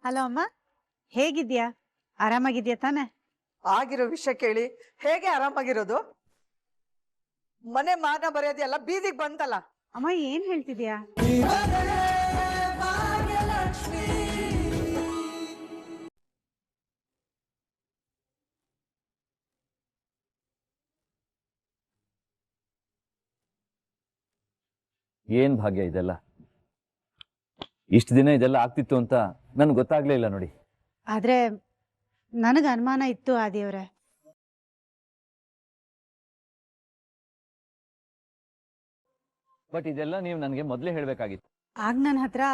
Hello ಅಮ್ಮ, ಹೇಗಿದ್ಯಾ? ಆರಾಮಾಗಿದ್ಯಾ ತಾನೆ? ಆಗಿರೋ ವಿಷಯ ಕೇಳಿ ಹೇಗೆ ಆರಾಮಾಗಿರೋದು? ಮನೆ ಮಾನ ಬರೆಯೋದೆಲ್ಲ ಬೀದಿಗೆ ಬಂತಲ್ಲ. ಅಮ್ಮ ಏನ್ ಹೇಳ್ತಿದ್ಯಾ? ಏನ್ ಭಾಗ್ಯ ಇದೆಲ್ಲ? ಇಷ್ಟು ದಿನ ಇದೆಲ್ಲ ಆಗ್ತಿತ್ತು ಅಂತ ನನ್ಗೆ ಗೊತ್ತಾಗ್ಲೇ ಇಲ್ಲ ನೋಡಿ. ಆದ್ರೆ ನನಗ ಅನುಮಾನ ಇತ್ತು ಆದಿಯವ್ರೆ. ಬಟ್ ಇದೆಲ್ಲ ನೀವು ನನಗೆ ಮೊದಲೇ ಹೇಳ್ಬೇಕಾಗಿತ್ತು. ಆಗ ನನ್ನ ಹತ್ರ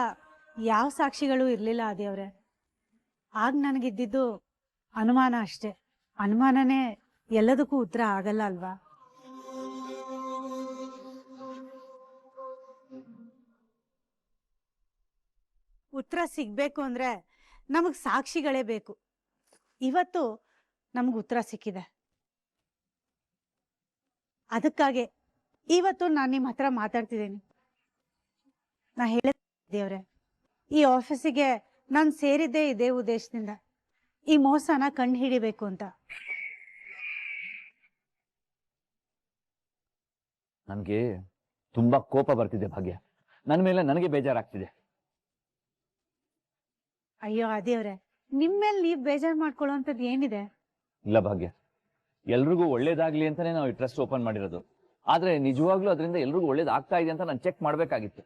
ಯಾವ ಸಾಕ್ಷಿಗಳು ಇರ್ಲಿಲ್ಲ ಆದಿಯವ್ರೆ. ಆಗ ನನಗಿದ್ದಿದ್ದು ಅನುಮಾನ ಅಷ್ಟೇ. ಅನುಮಾನನೇ ಎಲ್ಲದಕ್ಕೂ ಉತ್ತರ ಆಗಲ್ಲ ಅಲ್ವಾ? ಉತ್ತರ ಸಿಗ್ಬೇಕು ಅಂದ್ರೆ ನಮಗ್ ಸಾಕ್ಷಿಗಳೇ ಬೇಕು. ಇವತ್ತು ನಮಗ್ ಉತ್ತರ ಸಿಕ್ಕಿದೆ. ಅದಕ್ಕಾಗೆ ಇವತ್ತು ನಾನು ನಿಮ್ಮ ಹತ್ರ ಮಾತಾಡ್ತಿದ್ದೀನಿ. ನಾ ಹೇಳಿದೇವ್ರೆ, ಈ ಆಫೀಸಿಗೆ ನಾನು ಸೇರಿದ್ದೇ ಇದೇ ಉದ್ದೇಶದಿಂದ, ಈ ಮೋಸನ ಕಂಡು ಹಿಡಿಬೇಕು ಅಂತ. ನನಗೆ ತುಂಬಾ ಕೋಪ ಬರ್ತಿದೆ ಭಾಗ್ಯ. ನನ್ನ ಮೇಲೆ ನನಗೆ ಬೇಜಾರಾಗ್ತಿದೆ. ಅಯ್ಯೋ ಆದಿಯವ್ರೆ, ನಿಮ್ಮೇಲೆ ನೀವು ಬೇಜಾರು ಮಾಡ್ಕೊಳ್ಳೋಂಥದ್ದು ಏನಿದೆ? ಇಲ್ಲ ಭಾಗ್ಯ, ಎಲ್ರಿಗೂ ಒಳ್ಳೇದಾಗ್ಲಿ ಅಂತಾನೆ ನಾವು ಈ ಟ್ರಸ್ಟ್ ಓಪನ್ ಮಾಡಿರೋದು. ಆದ್ರೆ ನಿಜವಾಗ್ಲೂ ಅದರಿಂದ ಎಲ್ರಿಗೂ ಒಳ್ಳೇದಾಗ್ತಾ ಇದೆ ಅಂತ ನಾನು ಚೆಕ್ ಮಾಡ್ಬೇಕಾಗಿತ್ತು.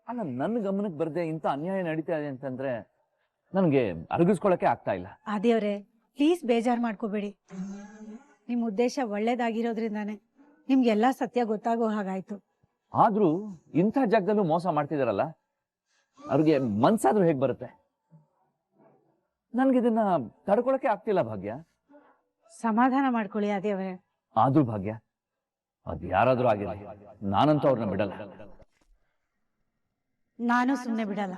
ಅಲ್ಲ, ನನ್ನ ಗಮನಕ್ಕೆ ಬರ್ದೆ ಇಂಥ ಅನ್ಯಾಯ ನಡೀತಾ ಇದೆ ಅಂತಂದ್ರೆ ನನಗೆ ಅರಗಿಸ್ಕೊಳಕ್ಕೆ ಆಗ್ತಾ ಇಲ್ಲ. ಆದಿಯವ್ರೆ, ಪ್ಲೀಸ್ ಬೇಜಾರು ಮಾಡ್ಕೋಬೇಡಿ. ನಿಮ್ಮ ಉದ್ದೇಶ ಒಳ್ಳೇದಾಗಿರೋದ್ರಿಂದಾನೆ ನಿಮ್ಗೆಲ್ಲ ಸತ್ಯ ಗೊತ್ತಾಗೋ ಹಾಗಾಯ್ತು. ಆದ್ರೂ ಇಂಥ ಜಾಗದಲ್ಲೂ ಮೋಸ ಮಾಡ್ತಿದಾರಲ್ಲ, ಅವ್ರಿಗೆ ಮನ್ಸಾದ್ರೂ ಹೇಗ್ ಬರುತ್ತೆ? ನನ್ಗಿದನ್ನ ತಡ್ಕೊಳಕ್ಕೆ ಆಗ್ತಿಲ್ಲ ಭಾಗ್ಯ. ಸಮಾಧಾನ ಮಾಡ್ಕೊಳ್ಳಿ ಆದಿಯವ್ರೆ. ಆದ್ರೂ ಭಾಗ್ಯ, ಅದ್ ಯಾರಾದ್ರೂ ಆಗಿಲ್ಲ, ನಾನಂತೂ ಅವ್ರನ್ನ ಬಿಡಲ್ಲ. ನಾನು ಸುಮ್ಮನೆ ಬಿಡಲ್ಲ.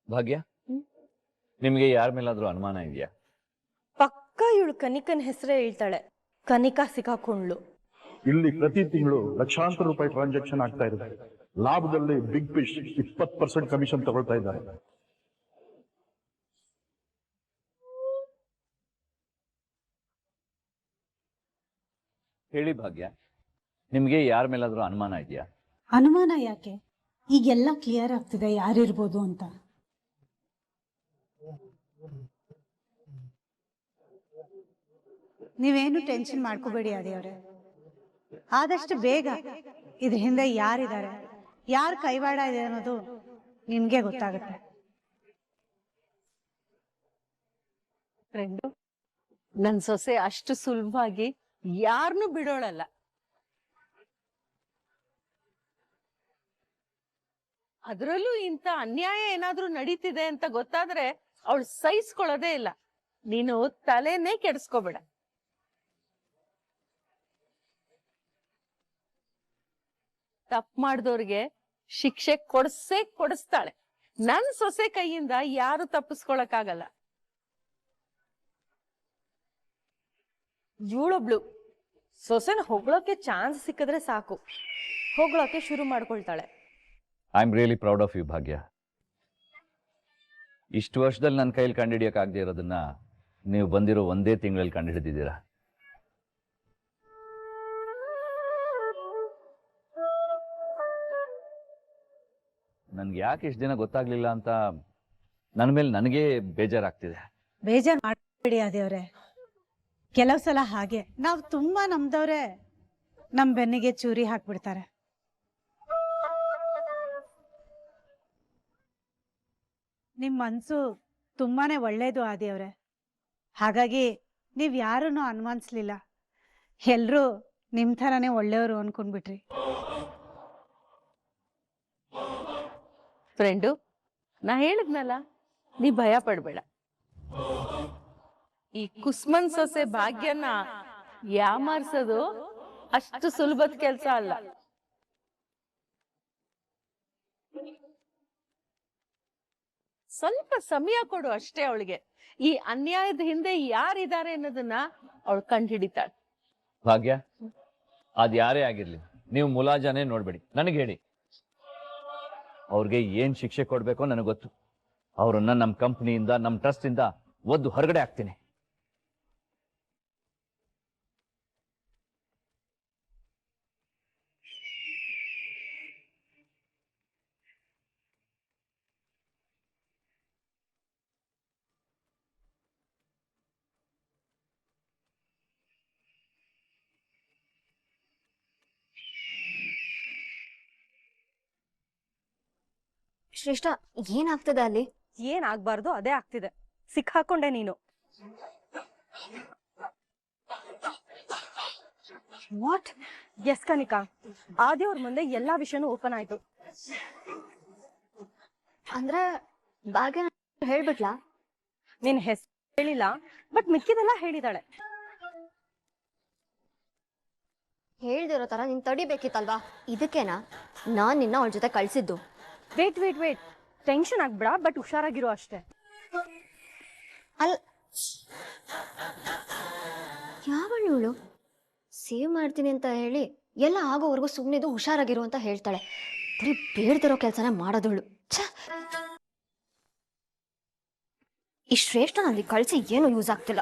ಭಾಗ್ಯ, ನಿಮ್ಗೆ ಯಾರ ಮೇಲಾದ್ರೂ ಅನುಮಾನ ಇದೆಯಾ? ಪಕ್ಕ ಇವಳು ಕನಿಕನ್ ಹೆಸರೇ ಹೇಳ್ತಾಳೆ. ಕನಿಕಾ ಸಿಕ್ಕಾಕೊಂಡ್ಲು. ಇಲ್ಲಿ ಪ್ರತಿ ತಿಂಗಳು ಲಕ್ಷಾಂತರ ರೂಪಾಯಿ ಟ್ರಾನ್ಸಾಕ್ಷನ್ ಆಗ್ತಾ ಇದೆ. ಲಾಭದಲ್ಲಿ ಬಿಗ್ ಫಿಶ್ 20% ಕಮಿಷನ್ ತಗೊಳ್ತಾ ಇದ್ದಾರೆ. ಹೇಳಿ ಭಾಗ್ಯ, ನಿಮ್ಗೆ ಯಾರ ಮೇಲಾದ್ರೂ ಅನುಮಾನ ಇದೆಯಾ? ಅನುಮಾನ ಯಾಕೆ? ಈಗೆಲ್ಲ ಕ್ಲಿಯರ್ ಆಗ್ತಿದೆ ಯಾರಿರ್ಬೋದು ಅಂತ. ನೀವೇನು ಟೆನ್ಷನ್ ಮಾಡ್ಕೋಬೇಡಿ ಆದಿಯವ್ರೆ. ಆದಷ್ಟು ಬೇಗ ಇದ್ರ ಹಿಂದೆ ಯಾರಿದ್ದಾರೆ, ಯಾರು ಕೈವಾಡ ಇದೆ ಅನ್ನೋದು ನಿಮ್ಗೆ ಗೊತ್ತಾಗುತ್ತೆ. ಫ್ರೆಂಡು, ನನ್ ಸೊಸೆ ಅಷ್ಟು ಸುಲಭವಾಗಿ ಯಾರನ್ನೂ ಬಿಡೋಳಲ್ಲ. ಅದರಲ್ಲೂ ಇಂಥ ಅನ್ಯಾಯ ಏನಾದ್ರೂ ನಡೀತಿದೆ ಅಂತ ಗೊತ್ತಾದ್ರೆ ಅವಳು ಸಹಿಸ್ಕೊಳ್ಳೋದೇ ಇಲ್ಲ. ನೀನು ತಲೆನೇ ಕೆಡಿಸ್ಕೋಬೇಡ. ತಪ್ಪು ಮಾಡಿದವ್ರಿಗೆ ಶಿಕ್ಷೆ ಕೊಡಿಸ್ತಾಳೆ. ನನ್ ಸೊಸೆ ಕೈಯಿಂದ ಯಾರು ತಪ್ಪಿಸ್ಕೊಳಕ್ಕಾಗಲ್ಲ. ಇವಳೊಬ್ಳು ಸೊಸೆನ ಹೊಗಳೋಕೆ ಚಾನ್ಸ್ ಸಿಕ್ಕಿದ್ರೆ ಸಾಕು, ಹೊಗಳೋಕೆ ಶುರು ಮಾಡ್ಕೊಳ್ತಾಳೆ. I am really proud of you Bhagya. ಇಷ್ಟು ವರ್ಷದಲ್ಲಿ ನನ್ನ ಕೈಯಲ್ಲಿ ಕಂಡುಹಿಡಿಯೋಕ್ಕಾಗದೇ ಇರೋದನ್ನ ನೀವು ಬಂದಿರೋ ಒಂದೇ ತಿಂಗಳಲ್ಲಿ ಕಂಡುಹಿಡಿದಿದ್ದೀರಾ. ನನ್ಗೆ ಯಾಕೆ ಇಷ್ಟು ದಿನ ಗೊತ್ತಾಗ್ಲಿಲ್ಲ ಅಂತ ನನ್ನ ಮೇಲೆ ನನಗೆ ಬೇಜಾರಾಗ್ತಿದೆ. ಬೇಜಾರು ಮಾಡಬೇಡಿ ಆದಿಯವ್ರೆ. ಕೆಲವು ಸಲ ಹಾಗೆ ನಾವು ತುಂಬಾ ನಂಬ್ದವ್ರೆ ನಮ್ ಬೆನ್ನಿಗೆ ಚೂರಿ ಹಾಕ್ಬಿಡ್ತಾರೆ. ನಿಮ್ ಮನ್ಸು ತುಂಬಾನೇ ಒಳ್ಳೇದು ಆದಿಯವ್ರೆ. ಹಾಗಾಗಿ ನೀವ್ ಯಾರನ್ನು ಅನುಮಾನಿಸ್ಲಿಲ್ಲ. ಎಲ್ರೂ ನಿಮ್ ಥರನೇ ಒಳ್ಳೆಯವರು ಅನ್ಕೊಂಡ್ಬಿಟ್ರಿ. ಫ್ರೆಂಡು, ನಾ ಹೇಳಿದ್ನಲ್ಲ, ನೀ ಭಯ ಪಡ್ಬೇಡ. ಈ ಕುಸ್ಮನ್ ಸೊಸೆ ಭಾಗ್ಯನ ಯಾಮಾರ್ಸೋದು ಅಷ್ಟು ಸುಲಭದ ಕೆಲಸ ಅಲ್ಲ. ಸ್ವಲ್ಪ ಸಮಯ ಕೊಡು ಅಷ್ಟೇ ಅವಳಿಗೆ. ಈ ಅನ್ಯಾಯದ ಹಿಂದೆ ಯಾರಿದ್ದಾರೆ ಅನ್ನೋದನ್ನ ಅವಳು ಕಂಡುಹಿಡಿತಾಳೆ. ಭಾಗ್ಯ, ಅದ್ ಯಾರೇ ಆಗಿರ್ಲಿ, ನೀವು ಮುಲಾಜಾನೇ ನೋಡ್ಬೇಡಿ, ನನಗೆ ಹೇಳಿ ಅವ್ರಿಗೆ ಏನ್ ಶಿಕ್ಷೆ ಕೊಡ್ಬೇಕೋ ನನಗೆ ಗೊತ್ತು. ಅವ್ರನ್ನ ನಮ್ಮ ಕಂಪ್ನಿಯಿಂದ, ನಮ್ಮ ಟ್ರಸ್ಟ್ ಇಂದ ಒದ್ದು ಹೊರಗಡೆ ಹಾಕ್ತೀನಿ. ಶ್ರೇಷ್ಠ, ಏನಾಗ್ತದೆ ಅಲ್ಲಿ? ಏನ್ ಆಗ್ಬಾರ್ದು ಅದೇ ಆಗ್ತಿದೆ. ಸಿಕ್ಕಾಕೊಂಡೆ ನೀನು. ವಾಟ್? ಎಸ್ ಕನಿಕಾ, ಆದಿಯವ್ರ ಮುಂದೆ ಎಲ್ಲಾ ವಿಷಯನೂ ಓಪನ್ ಆಯ್ತು. ಅಂದ್ರೆ ಭಾಗ್ಯ ಹೇಳ್ಬಿಟ್ಲಾ? ನಿನ್ ಹೆಸರು ಹೇಳಿಲ್ಲ, ಬಟ್ ಮಿಕ್ಕಿದೆಲ್ಲ ಹೇಳಿದಾಳೆ. ಹೇಳ್ದಿರೋ ತರ ನೀನ್ ತಡಿಬೇಕಿತ್ತಲ್ವಾ? ಇದಕ್ಕೇನಾ ನಾನ್ ನಿನ್ನ ಅವಳ ಜೊತೆ ಕಳ್ಸಿದ್ದು? ವೇಟ್, ಟೆನ್ಷನ್ ಆಗ್ಬೇಡ, ಬಟ್ ಹುಷಾರಾಗಿರೋ ಅಷ್ಟೇ. ಅಲ್ ಯಾವಳು ಇವಳು? ಸೇವ್ ಮಾಡ್ತೀನಿ ಅಂತ ಹೇಳಿ ಎಲ್ಲ ಆಗೋವರೆಗೂ ಸುಮ್ಮನಿದು ಹುಷಾರಾಗಿರು ಅಂತ ಹೇಳ್ತಾಳೆ. ಬರೀ ಬೇಡ್ದಿರೋ ಕೆಲಸನ ಮಾಡೋದವಳು. ಈ ಶ್ರೇಷ್ಠ ಅಲ್ಲಿ ಕಳ್ಸಿ ಏನು ಯೂಸ್ ಆಗ್ತಿಲ್ಲ.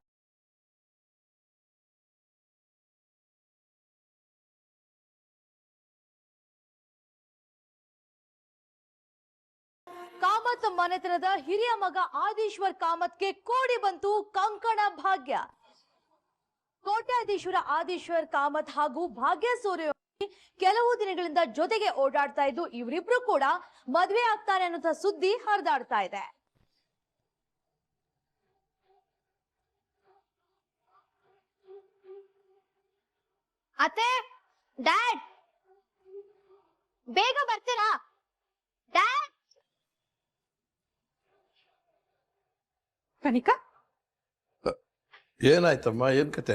ಕಾಮತ್ ಮನೆತನದ ಹಿರಿಯ ಮಗ ಆದೀಶ್ವರ್ ಕಾಮತ್ಗೆ ಕೋಡಿ ಬಂತು ಕಂಕಣ ಭಾಗ್ಯ. ಕೋಟ್ಯಾಧೀಶ್ವರ ಆದೀಶ್ವರ್ ಕಾಮತ್ ಹಾಗೂ ಭಾಗ್ಯ ಸೂರ್ಯವಂಶಿ ಕೆಲವು ದಿನಗಳಿಂದ ಜೊತೆಗೆ ಓಡಾಡ್ತಾ ಇದ್ದು, ಇವರಿಬ್ರು ಕೂಡ ಮದ್ವೆ ಆಗ್ತಾರೆ ಅನ್ನೋ ಸುದ್ದಿ ಹರಿದಾಡ್ತಾ ಇದೆ. ಅತ್ತೆ, ಡ್ಯಾಡ್, ಬೇಗ ಬರ್ತೀರಾ? ಡ್ಯಾಡ್, ಕನಿಕಾ, ಏನಾಯ್ತಮ್ಮ, ಏನ್ ಕತೆ?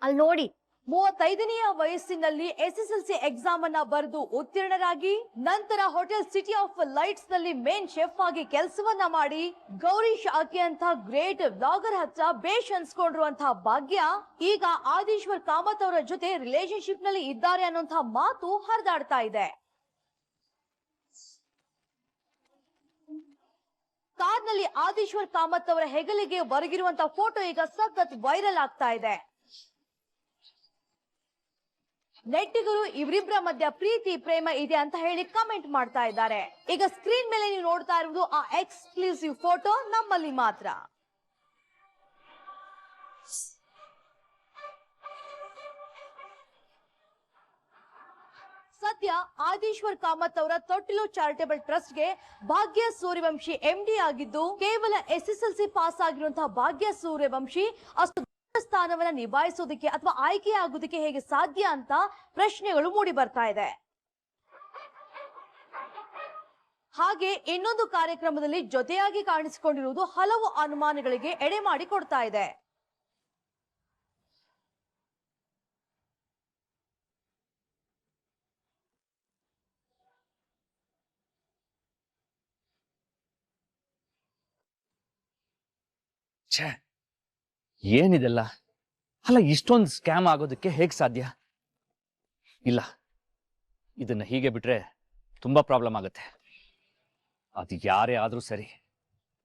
ಅಲ್ಲಿ ನೋಡಿ. 35ನೆಯ ವಯಸ್ಸಿನಲ್ಲಿ SSLC ಎಕ್ಸಾಮ್ ಅನ್ನ ಬರೆದು ಉತ್ತೀರ್ಣರಾಗಿ ನಂತರ ಹೋಟೆಲ್ ಸಿಟಿ ಆಫ್ ಲೈಟ್ಸ್ ನಲ್ಲಿ ಮೇನ್ ಶೆಫ್ ಆಗಿ ಕೆಲಸವನ್ನ ಮಾಡಿ ಗೌರೀಶ್ ಆಕೆ ಅಂತ ಗ್ರೇಟ್ ಬ್ಲಾಗರ್ ಹತ್ರ ಬೇಷ್ ಅನ್ಸ್ಕೊಂಡಿರುವಂತಹ ಭಾಗ್ಯ ಈಗ ಆದೀಶ್ವರ್ ಕಾಮತ್ ಅವರ ಜೊತೆ ರಿಲೇಶನ್ಶಿಪ್ ನಲ್ಲಿ ಇದ್ದಾರೆ ಅನ್ನುವಂತಹ ಮಾತು ಹರಿದಾಡ್ತಾ ಇದೆ. ಕಾರ್ನಲ್ಲಿ ಆದೀಶ್ವರ್ ಕಾಮತ್ ಅವರ ಹೆಗಲಿಗೆ ಬರಗಿರುವಂತಹ ಫೋಟೋ ಈಗ ಸಖತ್ ವೈರಲ್ ಆಗ್ತಾ ಇದೆ. ನೆಟ್ಟಿಗರು ಇವರಿಬ್ಬರ ಮಧ್ಯ ಪ್ರೀತಿ ಪ್ರೇಮ ಇದೆ ಅಂತ ಹೇಳಿ ಕಮೆಂಟ್ ಮಾಡ್ತಾ ಇದ್ದಾರೆ. ಈಗ ಸ್ಕ್ರೀನ್ ಮೇಲೆ ನೀವು ನೋಡ್ತಾ ಇರುವುದು ಆ ಎಕ್ಸ್ಕ್ಲೂಸಿವ್ ಫೋಟೋ ನಮ್ಮಲ್ಲಿ ಮಾತ್ರ. ಸದ್ಯ ಆದೀಶ್ವರ್ ಕಾಮತ್ ಅವರ ತೊಟ್ಟಿಲು ಚಾರಿಟೇಬಲ್ ಟ್ರಸ್ಟ್ಗೆ ಭಾಗ್ಯ ಸೂರ್ಯವಂಶಿ MD ಆಗಿದ್ದು, ಕೇವಲ SSLC ಪಾಸ್ ಆಗಿರುವಂತಹ ಭಾಗ್ಯ ಸೂರ್ಯವಂಶಿ ಅಷ್ಟು ಸ್ಥಾನವನ್ನ ನಿಭಾಯಿಸೋದಕ್ಕೆ ಅಥವಾ ಆಯ್ಕೆ ಆಗೋದಕ್ಕೆ ಹೇಗೆ ಸಾಧ್ಯ ಅಂತ ಪ್ರಶ್ನೆಗಳು ಮೂಡಿ ಬರ್ತಾ ಇದೆ. ಹಾಗೆ ಇನ್ನೊಂದು ಕಾರ್ಯಕ್ರಮದಲ್ಲಿ ಜೊತೆಯಾಗಿ ಕಾಣಿಸಿಕೊಂಡಿರುವುದು ಹಲವು ಅನುಮಾನಗಳಿಗೆ ಎಡೆ ಮಾಡಿ ಕೊಡ್ತಾ ಇದೆ. ಛೇ, ಏನಿದೆಲ್ಲ? ಅಲ್ಲ, ಇಷ್ಟೊಂದು ಸ್ಕ್ಯಾಮ್ ಆಗೋದಕ್ಕೆ ಹೇಗ್ ಸಾಧ್ಯ? ಇಲ್ಲ, ಇದನ್ನ ಹೀಗೆ ಬಿಟ್ರೆ ತುಂಬಾ ಪ್ರಾಬ್ಲಮ್ ಆಗುತ್ತೆ. ಅದು ಯಾರೇ ಆದ್ರೂ ಸರಿ,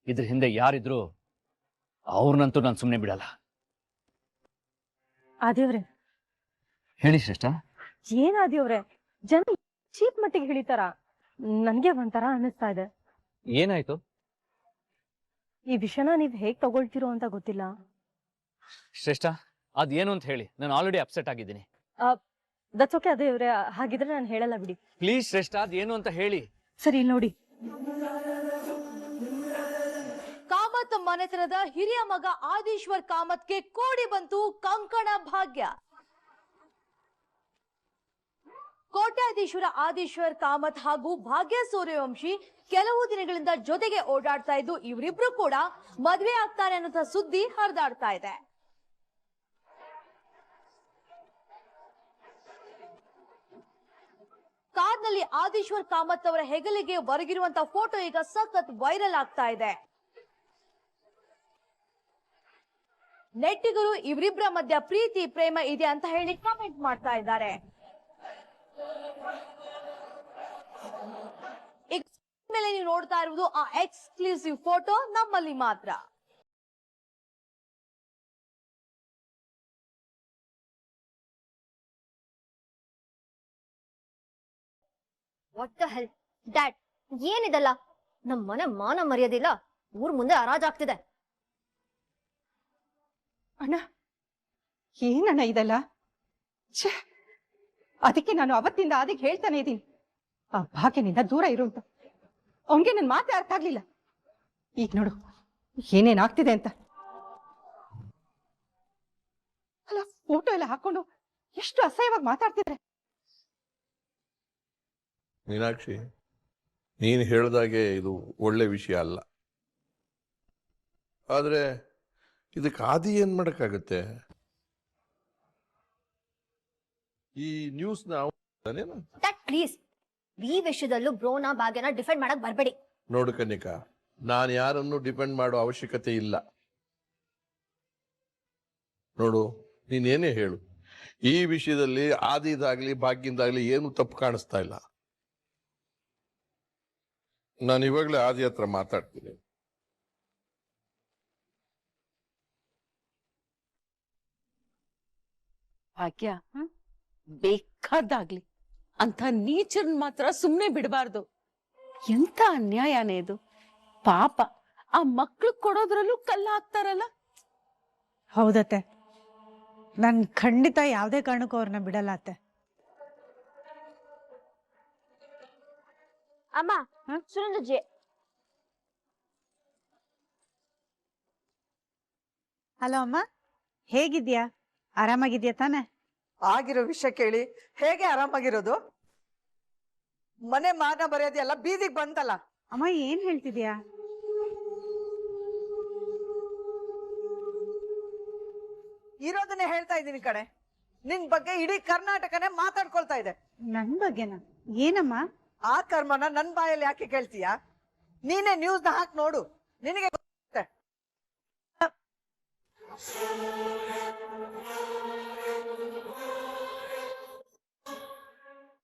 ಇದ್ರ ಹಿಂದೆ ಯಾರಿದ್ರು ಅವ್ರನ್ನಂತೂ ನಾನು ಸುಮ್ಮನೆ ಬಿಡಲ್ಲ. ಆದಿಯವ್ರೆ, ಹೇಳಿ ಶ್ರೇಷ್ಠ. ಏನ್ ಆದಿಯವ್ರೆ, ಜನ ಚೀಪ್ ಮಟ್ಟಿಗೆ ಹೇಳಿತಾರ? ನನ್ಗೆ ಒಂಥರ ಅನ್ನಿಸ್ತಾ ಇದೆ. ಏನಾಯ್ತು? ಈ ವಿಷಯನ ನೀವ್ ಹೇಗ್ ತಗೊಳ್ತಿರೋ ಅಂತ ಗೊತ್ತಿಲ್ಲ. ಶ್ರೇಷ್ಠ, ಅದೇನು ಅಂತ ಹೇಳಿ, ನಾನು ಆಲ್ರೆಡಿ ಅಪ್ಸೆಟ್ ಆಗಿದ್ದೀನಿ. ದಟ್ಸ್ ಓಕೆ ಆದಿಯವ್ರೆ, ಹಾಗಿದ್ರೆ ನಾನು ಹೇಳಲ್ಲ ಬಿಡಿ. ಪ್ಲೀಸ್ ಶ್ರೇಷ್ಠ, ಅದೇನು ಅಂತ ಹೇಳಿ. ಸರಿ, ನೋಡಿ. ಕಾಮತ್ ಮನೆತನದ ಹಿರಿಯ ಮಗ ಆದೀಶ್ವರ್ ಕಾಮತ್ಗೆ ಕೋಡಿ ಬಂತು ಕಂಕಣ ಭಾಗ್ಯ. ಕೋಟ್ಯಾಧೀಶ್ವರ ಆದೀಶ್ವರ್ ಕಾಮತ್ ಹಾಗೂ ಭಾಗ್ಯ ಸೂರ್ಯವಂಶಿ ಕೆಲವು ದಿನಗಳಿಂದ ಜೊತೆಗೆ ಓಡಾಡ್ತಾ ಇದ್ದು, ಇವರಿಬ್ರು ಕೂಡ ಮದ್ವೆ ಆಗ್ತಾರೆ ಅನ್ನೋ ಸುದ್ದಿ ಹರಿದಾಡ್ತಾ ಇದೆ. ಕಾರ್ನಲ್ಲಿ ಆದಿಶ್ವರ್ ಕಾಮತ್ ಅವರ ಹೆಗಲಿಗೆ ಒರಗಿರುವಂತ ಫೋಟೋ ಈಗ ಸಖತ್ ವೈರಲ್ ಆಗ್ತಾ ಇದೆ. ನೆಟ್ಟಿಗರು ಇವರಿಬ್ಬರ ಮಧ್ಯ ಪ್ರೀತಿ ಪ್ರೇಮ ಇದೆ ಅಂತ ಹೇಳಿ ಕಾಮೆಂಟ್ ಮಾಡ್ತಾ ಇದ್ದಾರೆ. ಈಗ ಮೇಲೆ ನೀವು ನೋಡ್ತಾ ಇರುವುದು ಆ ಎಕ್ಸ್ಕ್ಲೂಸಿವ್ ಫೋಟೋ ನಮ್ಮಲ್ಲಿ ಮಾತ್ರ. ವಾಟ್ ದ ಹೆಲ್ ಡ್ಯಾಡ್, ಏನಿದಲ್ಲ? ನಮ್ ಮನೆ ಮಾನ ಮರ್ಯಾದಿಲ್ಲ, ಊರ್ ಮುಂದೆ ಹರಾಜಾಗ್ತಿದೆ. ಅಣ್ಣ, ಏನಣ್ಣ ಇದಲ್ಲ? ಛೇ, ಅದಕ್ಕೆ ನಾನು ಅವತ್ತಿಂದ ಅದಕ್ಕೆ ಹೇಳ್ತಾನೆ ಇದ್ದೀನಿ, ಆ ಭಾಗ್ಯನಿಂದ ದೂರ ಇರು ಅಂತ. ಅವನ್ಗೆ ನನ್ ಮಾತೇ ಅರ್ಥ ಆಗ್ಲಿಲ್ಲ. ಈಗ ನೋಡು ಏನೇನಾಗ್ತಿದೆ ಅಂತ. ಅಲ್ಲ, ಫೋಟೋ ಎಲ್ಲ ಹಾಕೊಂಡು ಎಷ್ಟು ಅಸಹ್ಯವಾಗಿ ಮಾತಾಡ್ತಿದ್ರೆ. ಮೀನಾಕ್ಷಿ, ನೀನು ಹೇಳ್ದಾಗೆ ಇದು ಒಳ್ಳೆ ವಿಷಯ ಅಲ್ಲ. ಆದ್ರೆ ಇದಕ್ಕೆ ಆದಿ ಏನ್ ಮಾಡಕ್ಕಾಗತ್ತೆ? ಈ ನ್ಯೂಸ್ ಪ್ಲೀಸ್, ಈ ವಿಷಯದಲ್ಲೂ ಬ್ರೋನ ಭಾಗ್ಯನ ಡಿಫೆಂಡ್ ಮಾಡಕ್ ಬರ್ಬೇಡಿ. ನೋಡು ಕನ್ನಿಕಾ, ನಾನು ಯಾರನ್ನು ಡಿಪೆಂಡ್ ಮಾಡೋ ಅವಶ್ಯಕತೆ ಇಲ್ಲ. ನೋಡು, ನೀನೇನೇ ಹೇಳು, ಈ ವಿಷಯದಲ್ಲಿ ಆದಿದಾಗ್ಲಿ ಭಾಗ್ಯದಾಗ್ಲಿ ಏನು ತಪ್ಪು ಕಾಣಿಸ್ತಾ ಇಲ್ಲ. ನಾನು ಇವಾಗಲೇ ಆದಿ ಹತ್ರ ಮಾತಾಡ್ತೀನಿ. ಭಾಗ್ಯ, ಬೇಕಾದಾಗ್ಲಿ ಅಂತ ನೀಚರ್ನ್ ಮಾತ್ರ ಸುಮ್ನೆ ಬಿಡಬಾರ್ದು. ಎಂತ ಅನ್ಯಾಯನೇ ಇದು. ಪಾಪ ಆ ಮಕ್ಳು ಕೊಡೋದ್ರಲ್ಲೂ ಕಲ್ಲ ಹಾಕ್ತಾರಲ್ಲ. ಹೌದತ್ತೆ, ನನ್ ಖಂಡಿತ ಯಾವುದೇ ಕಾರಣಕ್ಕೂ ಅವ್ರನ್ನ ಬಿಡಲ್ಲ ಅತ್ತೆ. ಅಮ್ಮ, ಸುನಂದಜ್ಜಿ, ಹಲೋ ಅಮ್ಮ, ಹೇಗಿದ್ಯಾ? ಆರಾಮಾಗಿದ್ಯಾ ತಾನೆ? ಆಗಿರೋ ವಿಷಯ ಕೇಳಿ ಹೇಗೆ ಆರಾಮಾಗಿರೋದು? ಮನೆ ಮಾನ ಮರ್ಯಾದೆ ಎಲ್ಲ ಬೀದಿಗೆ ಬಂತಲ್ಲ. ಅಮ್ಮ, ಏನ್ ಹೇಳ್ತಿದ್ಯಾ? ಇರೋದನ್ನೇ ಹೇಳ್ತಾ ಇದ್ದೀನಿ ಕಣೆ. ನಿನ್ ಬಗ್ಗೆ ಇಡೀ ಕರ್ನಾಟಕನೇ ಮಾತಾಡ್ಕೊಳ್ತಾ ಇದೆ. ನನ್ ಬಗ್ಗೆನಾ? ಏನಮ್ಮ? ಆ ಕರ್ಮನ ನನ್ ಬಾಯಲ್ಲಿ ಯಾಕೆ ಕೇಳ್ತೀಯಾ? ನೀನೇ ನ್ಯೂಸ್ ನ ಹಾಕಿ ನೋಡು, ನಿನಗೆ ಗೊತ್ತಾಗುತ್ತೆ.